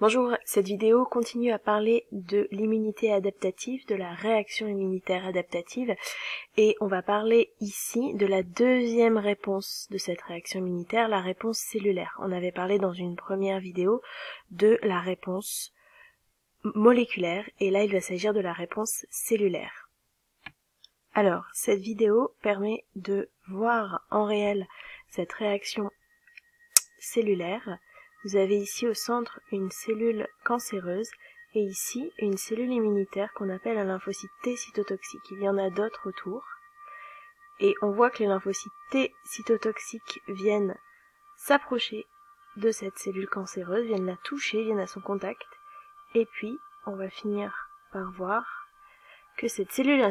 Bonjour, cette vidéo continue à parler de l'immunité adaptative, de la réaction immunitaire adaptative, et on va parler ici de la deuxième réponse de cette réaction immunitaire, la réponse cellulaire. On avait parlé dans une première vidéo de la réponse moléculaire, et là il va s'agir de la réponse cellulaire. Alors, cette vidéo permet de voir en réel cette réaction cellulaire. Vous avez ici au centre une cellule cancéreuse et ici une cellule immunitaire qu'on appelle un lymphocyte T cytotoxique. Il y en a d'autres autour. Et on voit que les lymphocytes T cytotoxiques viennent s'approcher de cette cellule cancéreuse, viennent la toucher, viennent à son contact. Et puis, on va finir par voir que cette cellule...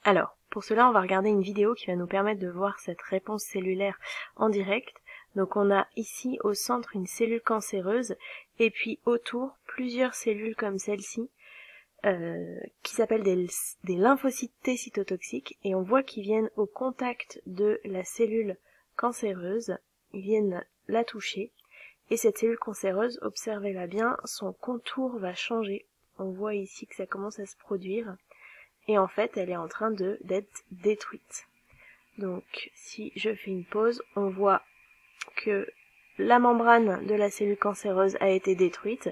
Alors, pour cela, on va regarder une vidéo qui va nous permettre de voir cette réponse cellulaire en direct. Donc on a ici au centre une cellule cancéreuse et puis autour plusieurs cellules comme celle-ci qui s'appellent des lymphocytes T cytotoxiques et on voit qu'ils viennent au contact de la cellule cancéreuse, ils viennent la toucher et cette cellule cancéreuse, observez-la bien, son contour va changer. On voit ici que ça commence à se produire et en fait elle est en train d'être détruite. Donc si je fais une pause, on voit que la membrane de la cellule cancéreuse a été détruite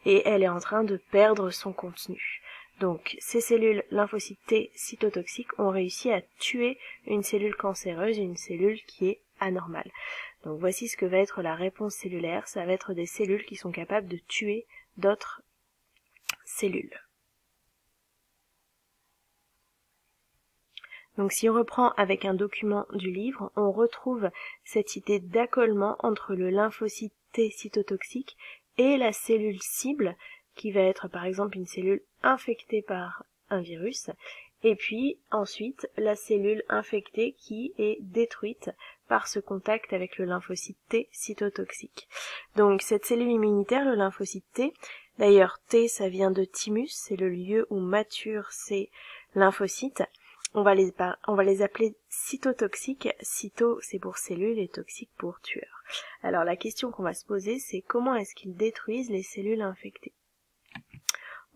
et elle est en train de perdre son contenu. Donc ces cellules lymphocytes T cytotoxiques ont réussi à tuer une cellule cancéreuse, une cellule qui est anormale. Donc voici ce que va être la réponse cellulaire, ça va être des cellules qui sont capables de tuer d'autres cellules. Donc si on reprend avec un document du livre, on retrouve cette idée d'accolement entre le lymphocyte T cytotoxique et la cellule cible, qui va être par exemple une cellule infectée par un virus, et puis ensuite la cellule infectée qui est détruite par ce contact avec le lymphocyte T cytotoxique. Donc cette cellule immunitaire, le lymphocyte T, d'ailleurs T ça vient de thymus, c'est le lieu où maturent ces lymphocytes. On va les appeler cytotoxiques. Cyto, c'est pour cellule et toxique pour tueur. Alors la question qu'on va se poser, c'est comment est-ce qu'ils détruisent les cellules infectées?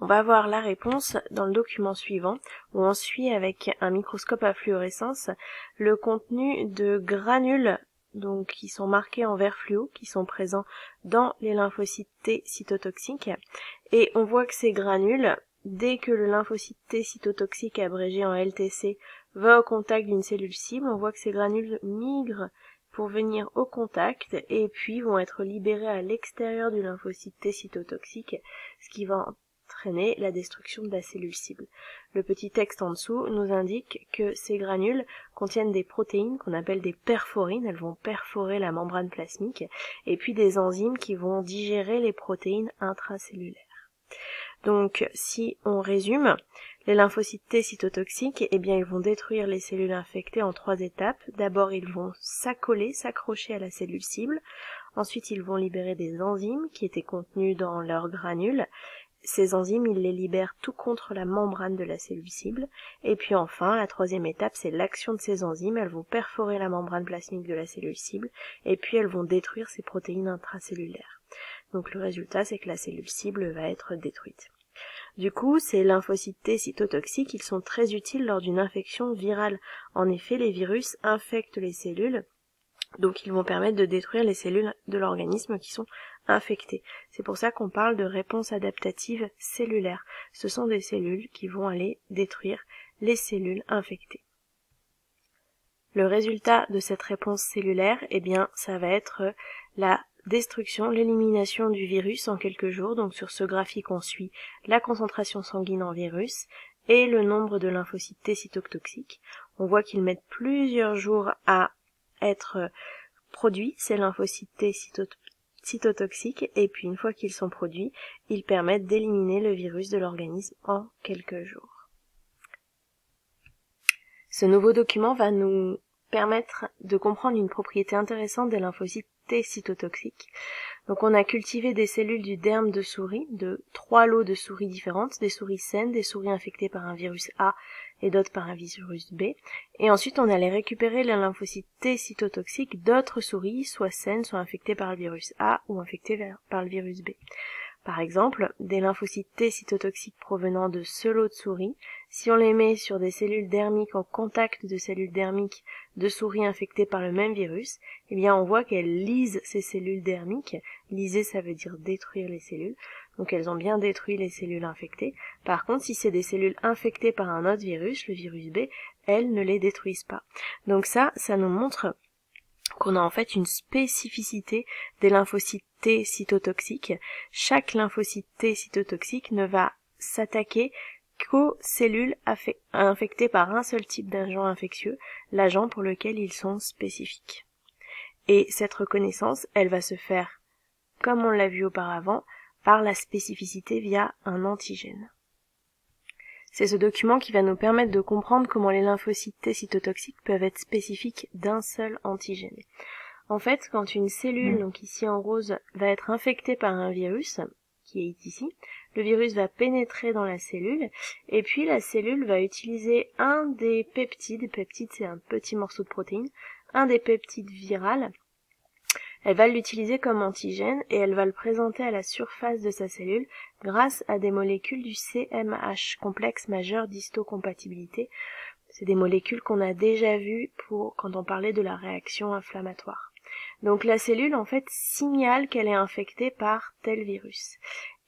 On va voir la réponse dans le document suivant, où on suit avec un microscope à fluorescence le contenu de granules, donc qui sont marqués en vert fluo, qui sont présents dans les lymphocytes T cytotoxiques. Et on voit que ces granules, dès que le lymphocyte T cytotoxique abrégé en LTC va au contact d'une cellule cible, on voit que ces granules migrent pour venir au contact et puis vont être libérés à l'extérieur du lymphocyte T cytotoxique, ce qui va entraîner la destruction de la cellule cible. Le petit texte en dessous nous indique que ces granules contiennent des protéines qu'on appelle des perforines, elles vont perforer la membrane plasmique, et puis des enzymes qui vont digérer les protéines intracellulaires. Donc, si on résume, les lymphocytes T cytotoxiques, eh bien, ils vont détruire les cellules infectées en 3 étapes. D'abord, ils vont s'accrocher à la cellule cible. Ensuite, ils vont libérer des enzymes qui étaient contenues dans leurs granules. Ces enzymes, ils les libèrent tout contre la membrane de la cellule cible. Et puis enfin, la 3e étape, c'est l'action de ces enzymes. Elles vont perforer la membrane plasmique de la cellule cible. Et puis, elles vont détruire ces protéines intracellulaires. Donc le résultat, c'est que la cellule cible va être détruite. Du coup, ces lymphocytes T cytotoxiques, ils sont très utiles lors d'une infection virale. En effet, les virus infectent les cellules, donc ils vont permettre de détruire les cellules de l'organisme qui sont infectées. C'est pour ça qu'on parle de réponse adaptative cellulaire. Ce sont des cellules qui vont aller détruire les cellules infectées. Le résultat de cette réponse cellulaire, eh bien, ça va être la destruction, l'élimination du virus en quelques jours. Donc sur ce graphique, on suit la concentration sanguine en virus et le nombre de lymphocytes T cytotoxiques. On voit qu'ils mettent plusieurs jours à être produits, ces lymphocytes T cytotoxiques, et puis une fois qu'ils sont produits, ils permettent d'éliminer le virus de l'organisme en quelques jours. Ce nouveau document va nous permettre de comprendre une propriété intéressante des lymphocytes T cytotoxiques. Donc on a cultivé des cellules du derme de souris, de 3 lots de souris différentes, des souris saines, des souris infectées par un virus A et d'autres par un virus B. Et ensuite on allait récupérer les lymphocytes T cytotoxiques d'autres souris, soit saines, soit infectées par le virus A ou infectées par le virus B. Par exemple, des lymphocytes T cytotoxiques provenant de selots de souris, si on les met sur des cellules dermiques en contact de cellules dermiques de souris infectées par le même virus, eh bien on voit qu'elles lisent ces cellules dermiques. Liser, ça veut dire détruire les cellules. Donc elles ont bien détruit les cellules infectées. Par contre, si c'est des cellules infectées par un autre virus, le virus B, elles ne les détruisent pas. Donc ça nous montre qu'on a en fait une spécificité des lymphocytes T cytotoxiques. Chaque lymphocyte T cytotoxique ne va s'attaquer qu'aux cellules infectées par un seul type d'agent infectieux, l'agent pour lequel ils sont spécifiques. Et cette reconnaissance, elle va se faire, comme on l'a vu auparavant, par la spécificité via un antigène. C'est ce document qui va nous permettre de comprendre comment les lymphocytes T cytotoxiques peuvent être spécifiques d'un seul antigène. En fait, quand une cellule, donc ici en rose, va être infectée par un virus, qui est ici, le virus va pénétrer dans la cellule, et puis la cellule va utiliser un des peptides c'est un petit morceau de protéine, un des peptides virales. Elle va l'utiliser comme antigène et elle va le présenter à la surface de sa cellule grâce à des molécules du CMH, complexe majeur d'histocompatibilité. C'est des molécules qu'on a déjà vues quand on parlait de la réaction inflammatoire. Donc la cellule en fait signale qu'elle est infectée par tel virus.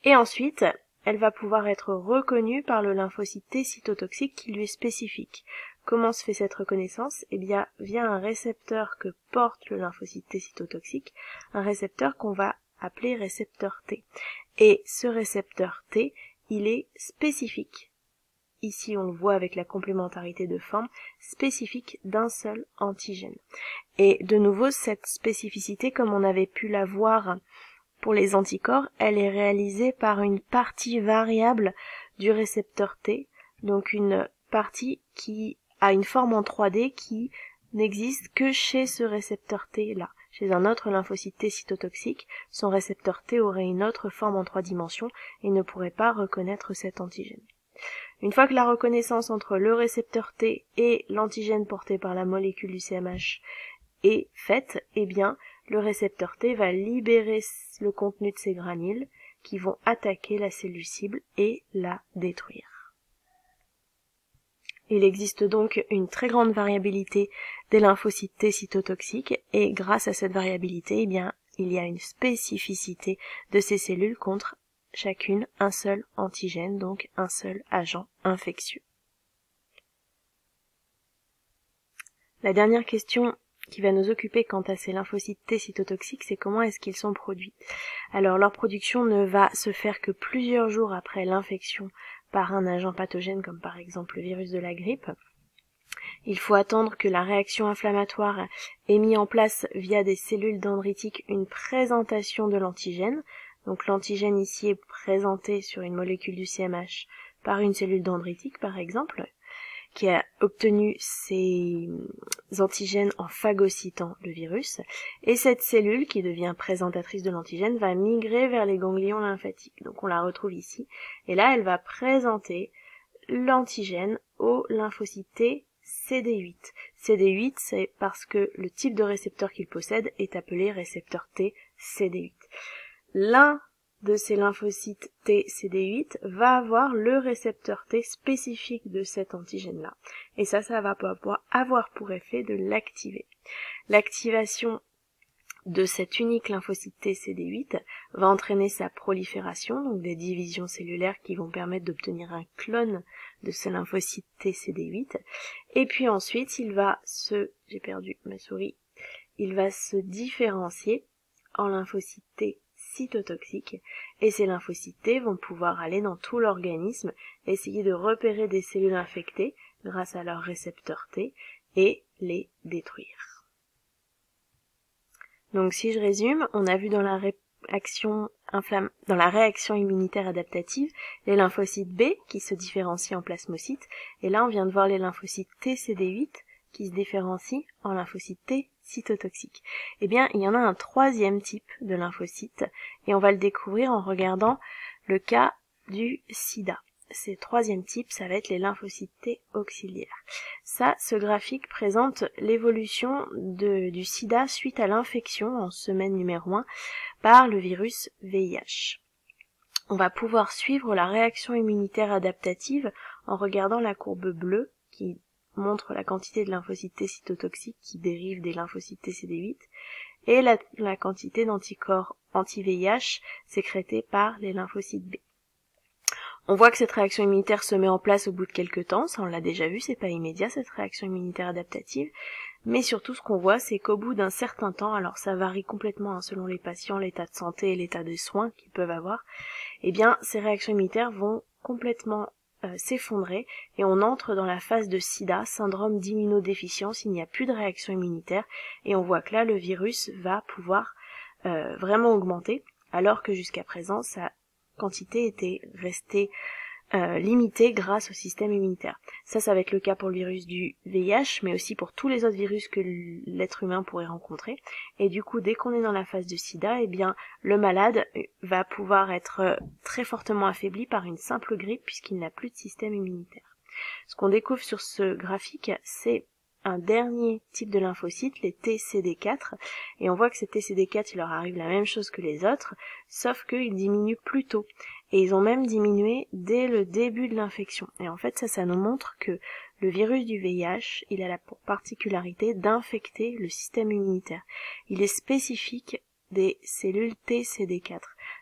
Et ensuite, elle va pouvoir être reconnue par le lymphocyte T cytotoxique qui lui est spécifique. Comment se fait cette reconnaissance? Eh bien, via un récepteur que porte le lymphocyte T cytotoxique, un récepteur qu'on va appeler récepteur T. Et ce récepteur T, il est spécifique. Ici, on le voit avec la complémentarité de forme, spécifique d'un seul antigène. Et de nouveau, cette spécificité, comme on avait pu la voir pour les anticorps, elle est réalisée par une partie variable du récepteur T, donc une partie qui a une forme en 3D qui n'existe que chez ce récepteur T là. Chez un autre lymphocyte T cytotoxique, son récepteur T aurait une autre forme en 3 dimensions et ne pourrait pas reconnaître cet antigène. Une fois que la reconnaissance entre le récepteur T et l'antigène porté par la molécule du CMH est faite, eh bien, le récepteur T va libérer le contenu de ces granules qui vont attaquer la cellule cible et la détruire. Il existe donc une très grande variabilité des lymphocytes T cytotoxiques et grâce à cette variabilité, eh bien, il y a une spécificité de ces cellules contre chacune un seul antigène, donc un seul agent infectieux. La dernière question qui va nous occuper quant à ces lymphocytes T cytotoxiques, c'est comment est-ce qu'ils sont produits. Alors leur production ne va se faire que plusieurs jours après l'infection par un agent pathogène comme par exemple le virus de la grippe. Il faut attendre que la réaction inflammatoire ait mis en place via des cellules dendritiques une présentation de l'antigène. Donc l'antigène ici est présenté sur une molécule du CMH par une cellule dendritique par exemple, qui a obtenu ces antigènes en phagocytant le virus, et cette cellule qui devient présentatrice de l'antigène va migrer vers les ganglions lymphatiques. Donc on la retrouve ici, et là elle va présenter l'antigène au lymphocyte T CD8. CD8, c'est parce que le type de récepteur qu'il possède est appelé récepteur T CD8. L'un de ces lymphocytes T CD8 va avoir le récepteur T spécifique de cet antigène-là. Et ça va avoir pour effet de l'activer. L'activation de cet unique lymphocyte T CD8 va entraîner sa prolifération, donc des divisions cellulaires qui vont permettre d'obtenir un clone de ce lymphocyte T CD8. Et puis ensuite, il va se différencier en lymphocyte T cytotoxiques, et ces lymphocytes T vont pouvoir aller dans tout l'organisme, essayer de repérer des cellules infectées grâce à leur récepteur T et les détruire. Donc si je résume, on a vu dans la réaction immunitaire adaptative les lymphocytes B qui se différencient en plasmocytes, et là on vient de voir les lymphocytes T CD8 qui se différencient en lymphocytes T cytotoxiques. Eh bien, il y en a un troisième type de lymphocytes, et on va le découvrir en regardant le cas du sida. Ce troisième type, ça va être les lymphocytes T auxiliaires. Ce graphique présente l'évolution du sida suite à l'infection en semaine numéro 1 par le virus VIH. on va pouvoir suivre la réaction immunitaire adaptative en regardant la courbe bleue qui montre la quantité de lymphocytes T cytotoxiques qui dérivent des lymphocytes T CD8 et la quantité d'anticorps anti-VIH sécrétés par les lymphocytes B. On voit que cette réaction immunitaire se met en place au bout de quelques temps, ça on l'a déjà vu, c'est pas immédiat cette réaction immunitaire adaptative, mais surtout ce qu'on voit c'est qu'au bout d'un certain temps, alors ça varie complètement selon les patients, l'état de santé et l'état de soins qu'ils peuvent avoir, eh bien ces réactions immunitaires vont complètement s'effondrer et on entre dans la phase de SIDA, syndrome d'immunodéficience, il n'y a plus de réaction immunitaire et on voit que là le virus va pouvoir vraiment augmenter alors que jusqu'à présent sa quantité était restée limitée grâce au système immunitaire. Ça va être le cas pour le virus du VIH, mais aussi pour tous les autres virus que l'être humain pourrait rencontrer. Et du coup, dès qu'on est dans la phase de SIDA, eh bien, le malade va pouvoir être très fortement affaibli par une simple grippe puisqu'il n'a plus de système immunitaire. Ce qu'on découvre sur ce graphique, c'est un dernier type de lymphocytes, les TCD4, et on voit que ces TCD4, il leur arrive la même chose que les autres, sauf qu'ils diminuent plus tôt. Et ils ont même diminué dès le début de l'infection. Et en fait, ça nous montre que le virus du VIH, il a la particularité d'infecter le système immunitaire. Il est spécifique des cellules TCD4.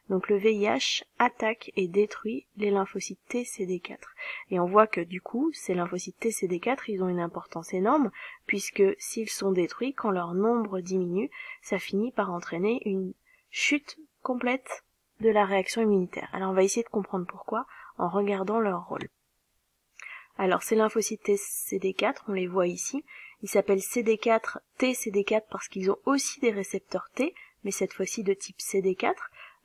Donc le VIH attaque et détruit les lymphocytes TCD4. Et on voit que du coup, ces lymphocytes TCD4, ils ont une importance énorme, puisque s'ils sont détruits, quand leur nombre diminue, ça finit par entraîner une chute complète de la réaction immunitaire. Alors on va essayer de comprendre pourquoi en regardant leur rôle. Alors ces lymphocytes TCD4, on les voit ici, ils s'appellent CD4, TCD4 parce qu'ils ont aussi des récepteurs T, mais cette fois-ci de type CD4,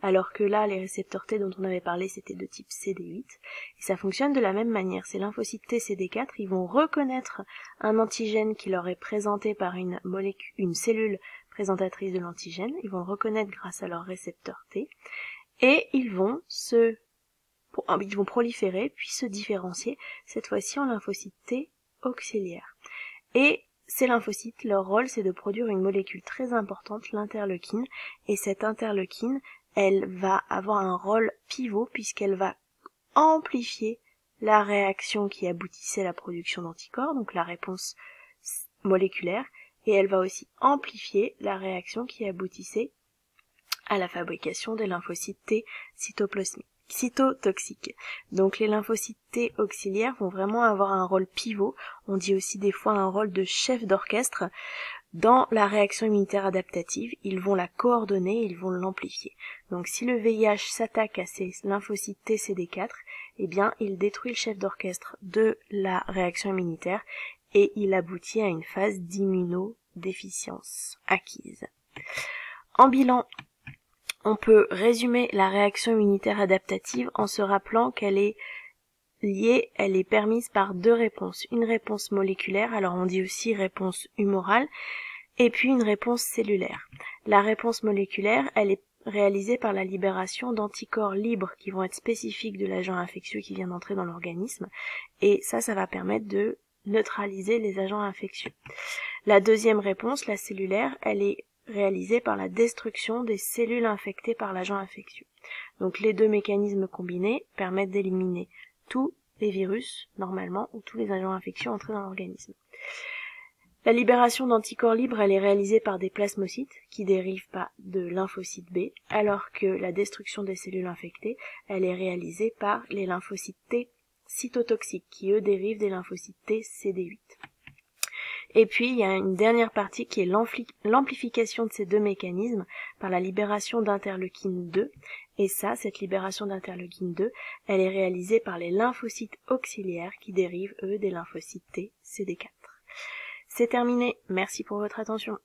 alors que là les récepteurs T dont on avait parlé c'était de type CD8, et ça fonctionne de la même manière. Ces lymphocytes TCD4, ils vont reconnaître un antigène qui leur est présenté par une cellule présentatrice de l'antigène, ils vont le reconnaître grâce à leur récepteur T, et ils vont proliférer puis se différencier, cette fois-ci en lymphocytes T auxiliaires. Et ces lymphocytes, leur rôle c'est de produire une molécule très importante, l'interleukine, et cette interleukine, elle va avoir un rôle pivot puisqu'elle va amplifier la réaction qui aboutissait à la production d'anticorps, donc la réponse moléculaire, et elle va aussi amplifier la réaction qui aboutissait à la fabrication des lymphocytes T cytotoxiques. Donc les lymphocytes T auxiliaires vont vraiment avoir un rôle pivot, on dit aussi des fois un rôle de chef d'orchestre dans la réaction immunitaire adaptative, ils vont la coordonner, ils vont l'amplifier. Donc si le VIH s'attaque à ces lymphocytes TCD4, eh bien il détruit le chef d'orchestre de la réaction immunitaire et il aboutit à une phase d'immunodéficience acquise. En bilan, on peut résumer la réaction immunitaire adaptative en se rappelant qu'elle est liée, elle est permise par deux réponses. Une réponse moléculaire, alors on dit aussi réponse humorale, et puis une réponse cellulaire. La réponse moléculaire, elle est réalisée par la libération d'anticorps libres qui vont être spécifiques de l'agent infectieux qui vient d'entrer dans l'organisme, et ça va permettre de neutraliser les agents infectieux. La deuxième réponse, la cellulaire, elle est réalisée par la destruction des cellules infectées par l'agent infectieux. Donc les deux mécanismes combinés permettent d'éliminer tous les virus, normalement, ou tous les agents infectieux entrés dans l'organisme. La libération d'anticorps libres, elle est réalisée par des plasmocytes qui dérivent pas de lymphocytes B, alors que la destruction des cellules infectées, elle est réalisée par les lymphocytes T cytotoxiques, qui eux dérivent des lymphocytes T CD8. Et puis, il y a une dernière partie qui est l'amplification de ces deux mécanismes par la libération d'interleukine 2. Et ça, cette libération d'interleukine 2, elle est réalisée par les lymphocytes auxiliaires qui dérivent, eux, des lymphocytes T CD4. C'est terminé. Merci pour votre attention.